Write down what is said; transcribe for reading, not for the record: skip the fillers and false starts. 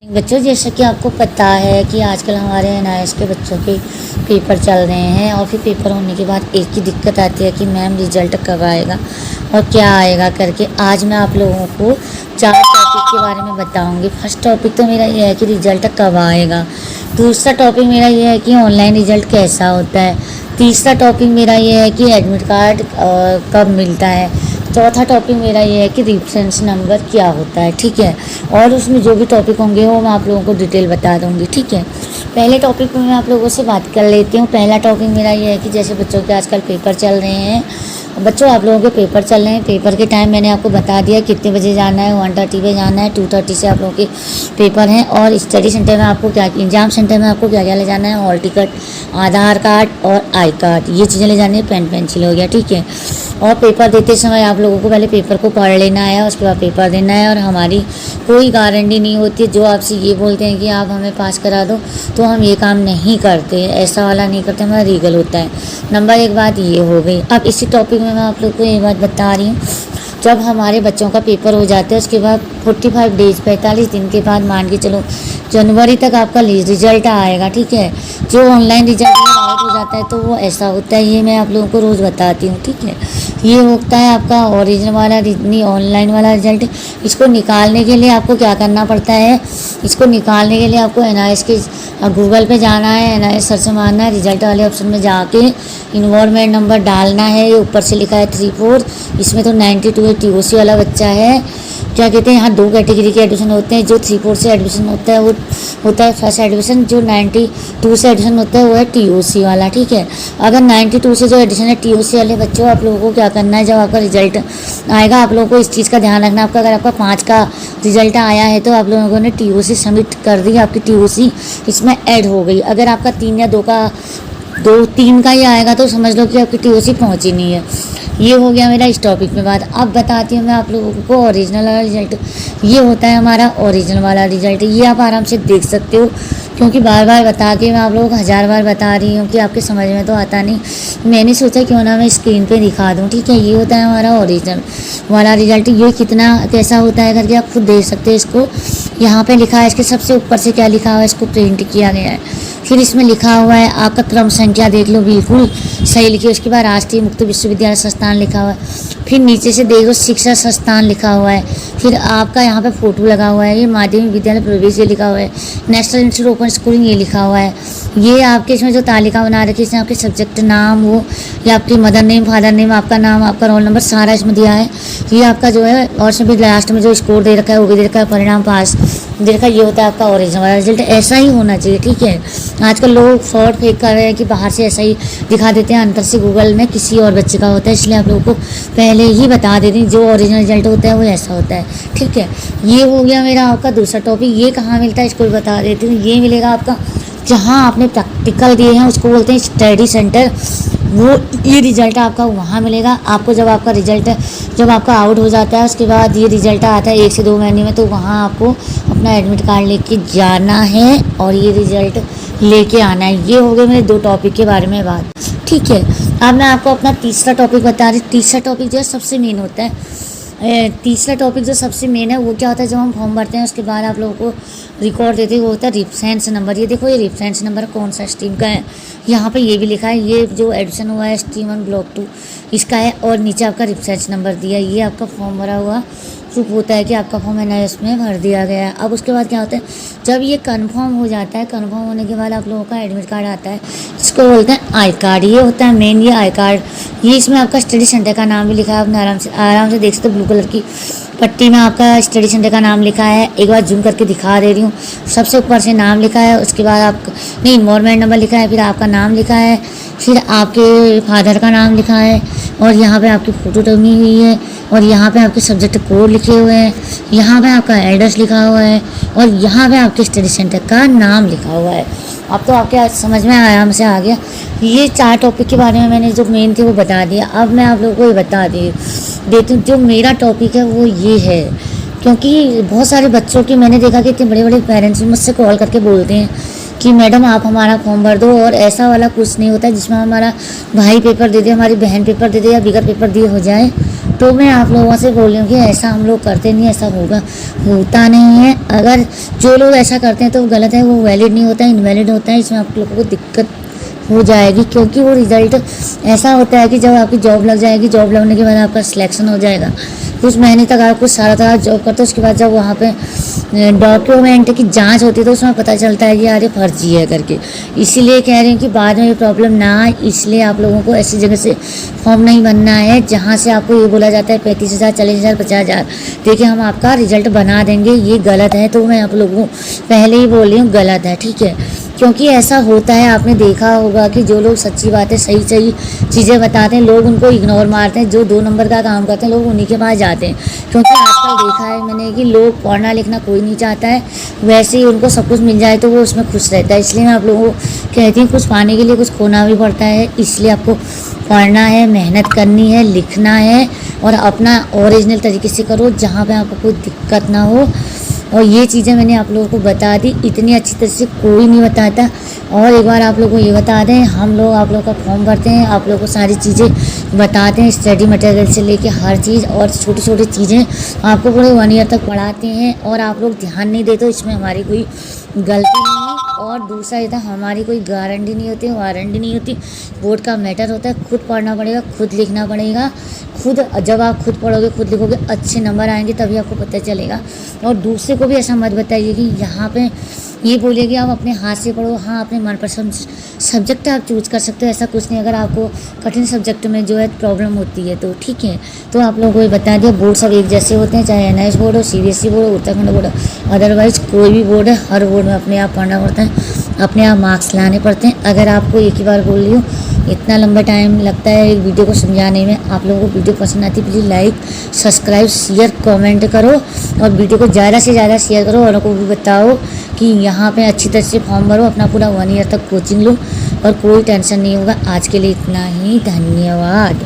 बच्चों, जैसा कि आपको पता है कि आजकल हमारे एनआईएस के बच्चों के पेपर चल रहे हैं और फिर पेपर होने के बाद एक ही दिक्कत आती है कि मैम रिजल्ट कब आएगा और क्या आएगा करके। आज मैं आप लोगों को 4 टॉपिक के बारे में बताऊंगी। फर्स्ट टॉपिक तो मेरा ये है कि रिजल्ट कब आएगा। दूसरा टॉपिक मेरा ये है कि ऑनलाइन रिजल्ट कैसा होता है। तीसरा टॉपिक मेरा ये है कि एडमिट कार्ड कब मिलता है। चौथा टॉपिक मेरा ये है कि रेफरेंस नंबर क्या होता है, ठीक है। और उसमें जो भी टॉपिक होंगे वो मैं आप लोगों को डिटेल बता दूंगी, ठीक है। पहले टॉपिक में मैं आप लोगों से बात कर लेती हूँ। पहला टॉपिक मेरा ये है कि जैसे बच्चों के आजकल पेपर चल रहे हैं। बच्चों, आप लोगों के पेपर चल रहे हैं। पेपर के टाइम मैंने आपको बता दिया कितने बजे जाना है। 1:30 पे जाना है, 2:30 से आप लोगों के पेपर हैं। और स्टडी सेंटर में आपको क्या, एग्जाम सेंटर में आपको क्या क्या ले जाना है। हॉल टिकट, आधार कार्ड और आई कार्ड, ये चीज़ें ले जानी है। पेन पेंसिल हो गया, ठीक है। और पेपर देते समय आप लोगों को पहले पेपर को पढ़ लेना है, उसके बाद पेपर देना है। और हमारी कोई गारंटी नहीं होती है। जो आपसे ये बोलते हैं कि आप हमें पास करा दो, तो हम ये काम नहीं करते, ऐसा वाला नहीं करते, हमारा लीगल होता है। नंबर 1 बात ये हो गई। अब इसी टॉपिक में मैं आप लोग को ये बात बता रही हूँ, जब हमारे बच्चों का पेपर हो जाता है उसके बाद 45 डेज 45 दिन के बाद मान के चलो जनवरी तक आपका रिजल्ट आएगा, ठीक है। जो ऑनलाइन रिजल्ट आउट हो जाता है तो वो ऐसा होता है, ये मैं आप लोगों को रोज़ बताती हूँ, ठीक है। ये होता है आपका ओरिजिनल वाला, ऑनलाइन वाला रिजल्ट। इसको निकालने के लिए आपको क्या करना पड़ता है, इसको निकालने के लिए आपको एनआईएस के गूगल पे जाना है, एनआईएस सर्च मारना है, रिजल्ट वाले ऑप्शन में जाके इन्वॉल्वमेंट नंबर डालना है। ये ऊपर से लिखा है 34, इसमें तो 92 टीओसी वाला बच्चा है। क्या कहते हैं, यहाँ 2 कैटेगरी के एडमिशन होते हैं। जो 34 से एडमिशन होता है वो होता है फर्स्ट एडमिशन। जो 92 से एडमिशन होता है वो है टीओसी वाला, ठीक है। अगर 92 से जो एडमिशन है टीओसी वाले बच्चों, आप लोगों को क्या करना है, जब आपका रिजल्ट आएगा आप लोगों को इस चीज़ का ध्यान रखना। आपका अगर आपका 5 का रिजल्ट आया है तो आप लोगों ने टीओसी सबमिट कर दी, आपकी टीओसी इसमें ऐड हो गई। अगर आपका 3 या 3 का ही आएगा तो समझ लो कि आपकी टीओसी पहुँची नहीं है। ये हो गया मेरा इस टॉपिक में बात। अब बताती हूँ मैं आप लोगों को ओरिजिनल वाला रिजल्ट। ये होता है हमारा ओरिजिनल वाला रिजल्ट। ये आप आराम से देख सकते हो, क्योंकि बार बार बता के मैं आप लोगों को 1000 बार बता रही हूँ कि आपके समझ में तो आता नहीं। मैंने सोचा क्यों ना मैं स्क्रीन पे दिखा दूँ, ठीक है। ये होता है हमारा ओरिजिनल वाला रिजल्ट। ये कितना कैसा होता है करके आप खुद देख सकते हो। इसको यहाँ पे लिखा है, इसके सबसे ऊपर से क्या लिखा हुआ है, इसको प्रिंट किया गया है। फिर इसमें लिखा हुआ है आपका क्रम संख्या, देख लो बिल्कुल सही लिखी है। उसके बाद राष्ट्रीय मुक्त विश्वविद्यालय संस्थान लिखा हुआ है। फिर नीचे से देखो शिक्षा संस्थान लिखा हुआ है। फिर आपका यहाँ पे फोटो लगा हुआ है। ये माध्यमिक विद्यालय प्रवेश ये लिखा हुआ है। नेशनल इंस्टीट्यूट ओपन स्कूलिंग ये लिखा हुआ है। ये आपके इसमें जो तालिका बना रखी है, इसमें आपके सब्जेक्ट नाम, वो या आपकी मदर नेम, फादर नेम, आपका नाम, आपका रोल नंबर सारा इसमें दिया है। ये आपका जो है, और इसमें लास्ट में जो स्कोर दे रखा है वो भी दे रखा है, परिणाम पास दे रखा है। ये होता है आपका ओरिजिनल वाला रिजल्ट। ऐसा ही होना चाहिए, ठीक है। आजकल लोग फ्रॉड फेक कर रहे हैं कि बाहर से ऐसा ही दिखा देते हैं, अंदर से गूगल में किसी और बच्चे का होता है। इसलिए आप लोगों को पहले ही बता देती हूँ, जो ओरिजिनल रिजल्ट होता है वो ऐसा होता है, ठीक है। ये हो गया मेरा आपका दूसरा टॉपिक। ये कहाँ मिलता है इसको भी बता देती हूँ। ये मिलेगा आपका जहाँ आपने प्रैक्टिकल दिए हैं, उसको बोलते हैं स्टडी सेंटर। वो ये रिजल्ट आपका वहाँ मिलेगा आपको। जब आपका रिजल्ट जब आपका आउट हो जाता है उसके बाद ये रिजल्ट आता है 1 से 2 महीने में, तो वहाँ आपको अपना एडमिट कार्ड लेके जाना है और ये रिजल्ट लेके आना है। ये हो गए मेरे 2 टॉपिक के बारे में बात, ठीक है। अब मैं आपको अपना तीसरा टॉपिक बता रही। तीसरा टॉपिक जो है सबसे मेन होता है। तीसरा टॉपिक जो सबसे मेन है वो क्या होता है, जब हम फॉर्म भरते हैं उसके बाद आप लोगों को रिकॉर्ड देते हैं, वो होता है रेफरेंस नंबर। ये देखो, ये रेफरेंस नंबर कौन सा स्ट्रीम का है, यहाँ पे ये भी लिखा है। ये जो एडमिशन हुआ है स्ट्रीम 1 ब्लॉक 2 इसका है, और नीचे आपका रेफरेंस नंबर दिया है। ये आपका फॉर्म भरा हुआ प्रूफ होता है कि आपका फॉर्म एनआईएस में भर दिया गया है। अब उसके बाद क्या होता है, जब ये कंफर्म हो जाता है, कंफर्म होने के बाद आप लोगों का एडमिट कार्ड आता है, इसको बोलते हैं आई कार्ड। ये होता है मेन, ये आई कार्ड। ये इसमें आपका स्टडी सेंटर का नाम भी लिखा है। आपने आराम से देख सकते हो, ब्लू कलर की पट्टी में आपका स्टडी सेंटर का नाम लिखा है। एक बार जूम करके दिखा दे रही हूँ। सबसे ऊपर से नाम लिखा है, उसके बाद आपका इन्वॉल्वमेंट नंबर लिखा है, फिर आपका नाम लिखा है, फिर आपके फादर का नाम लिखा है, और यहाँ पे आपकी फ़ोटो टंगी हुई है, और यहाँ पे आपके सब्जेक्ट कोड लिखे हुए हैं, यहाँ पे आपका एड्रेस लिखा हुआ है, और यहाँ पे आपके स्टडी सेंटर का नाम लिखा हुआ है। अब तो आपके समझ में आराम से आ गया। ये 4 टॉपिक के बारे में मैंने जो मेन थे वो बता दिया। अब मैं आप लोगों को ये बता देती हूँ जो मेरा टॉपिक है वो ये है, क्योंकि बहुत सारे बच्चों की मैंने देखा कि इतने बड़े बड़े पेरेंट्स मुझसे कॉल करके बोलते हैं कि मैडम आप हमारा फॉर्म भर दो, और ऐसा वाला कुछ नहीं होता है जिसमें हमारा भाई पेपर दे दे, हमारी बहन पेपर दे दे या बिगर पेपर दिए हो जाए। तो मैं आप लोगों से बोल रही हूँ कि ऐसा हम लोग करते नहीं, ऐसा होता नहीं है। अगर जो लोग ऐसा करते हैं तो वो गलत है, वो वैलिड नहीं होता है, इनवैलिड होता है। इसमें आप लोगों को दिक्कत हो जाएगी, क्योंकि वो रिज़ल्ट ऐसा होता है कि जब आपकी जॉब लग जाएगी, जॉब लगने के बाद आपका सिलेक्शन हो जाएगा, कुछ महीने तक आप कुछ सारा था जॉब करते हो, उसके बाद जब वहाँ पे डॉक्यूमेंट की जांच होती है तो उसमें पता चलता है कि यार ये फर्जी है करके। इसीलिए कह रहे हैं कि बाद में ये प्रॉब्लम ना आए, इसलिए आप लोगों को ऐसी जगह से फॉर्म नहीं बनना है जहाँ से आपको ये बोला जाता है 35,000, 40,000, 50,000 देखिए हम आपका रिजल्ट बना देंगे। ये गलत है, तो मैं आप लोगों को पहले ही बोल रही हूँ गलत है, ठीक है। क्योंकि ऐसा होता है, आपने देखा होगा कि जो लोग सच्ची बातें सही सही चीज़ें बताते हैं, लोग उनको इग्नोर मारते हैं। जो 2 नंबर का काम करते हैं लोग उन्हीं के पास जाते हैं। क्योंकि आजकल देखा है मैंने कि लोग पढ़ना लिखना कोई नहीं चाहता है, वैसे ही उनको सब कुछ मिल जाए तो वो उसमें खुश रहता है। इसलिए मैं आप लोगों को कहती हूँ कुछ पाने के लिए कुछ खोना भी पड़ता है, इसलिए आपको पढ़ना है, मेहनत करनी है, लिखना है और अपना ओरिजिनल तरीके से करो जहाँ पे आपको कोई दिक्कत ना हो। और ये चीज़ें मैंने आप लोगों को बता दी, इतनी अच्छी तरह से कोई नहीं बताता। और एक बार आप लोगों को ये बता दें, हम लोग आप लोगों का फॉर्म भरते हैं, आप लोगों को सारी चीज़ें बताते हैं, स्टडी मटेरियल से लेके हर चीज़, और छोटी छोटी चीज़ें आपको पूरे 1 ईयर तक पढ़ाते हैं। और आप लोग ध्यान नहीं देते, इसमें हमारी कोई गलती नहीं है। और दूसरा ये था, हमारी कोई गारंटी नहीं होती, वारंटी नहीं होती। बोर्ड का मैटर होता है, खुद पढ़ना पड़ेगा, खुद लिखना पड़ेगा। खुद जब आप खुद पढ़ोगे, खुद लिखोगे, अच्छे नंबर आएंगे, तभी आपको पता चलेगा। और दूसरे को भी ऐसा मत बताइए कि यहाँ पे ये बोलिए कि आप अपने हाथ से पढ़ो। हाँ, अपने मनपसंद सब्जेक्ट आप चूज़ कर सकते हो, ऐसा कुछ नहीं। अगर आपको कठिन सब्जेक्ट में जो है प्रॉब्लम होती है तो ठीक है। तो आप लोगों को ये बता दिया, बोर्ड सब एक जैसे होते हैं, चाहे NIS बोर्ड हो, CBSE बोर्ड हो, उत्तराखंड बोर्ड हो, अदरवाइज़ कोई भी बोर्ड है, हर बोर्ड में अपने आप पढ़ना पड़ता है, अपने आप मार्क्स लाने पड़ते हैं। अगर आपको एक ही बार बोल रही हूँ, इतना लंबा टाइम लगता है एक वीडियो को समझाने में। आप लोगों को वीडियो पसंद आती है please like, subscribe, share, comment करो और वीडियो को ज़्यादा से ज़्यादा शेयर करो। औरों को भी बताओ कि यहाँ पे अच्छी तरह से फॉर्म भरो, अपना पूरा 1 ईयर तक कोचिंग लो और कोई टेंशन नहीं होगा। आज के लिए इतना ही, धन्यवाद।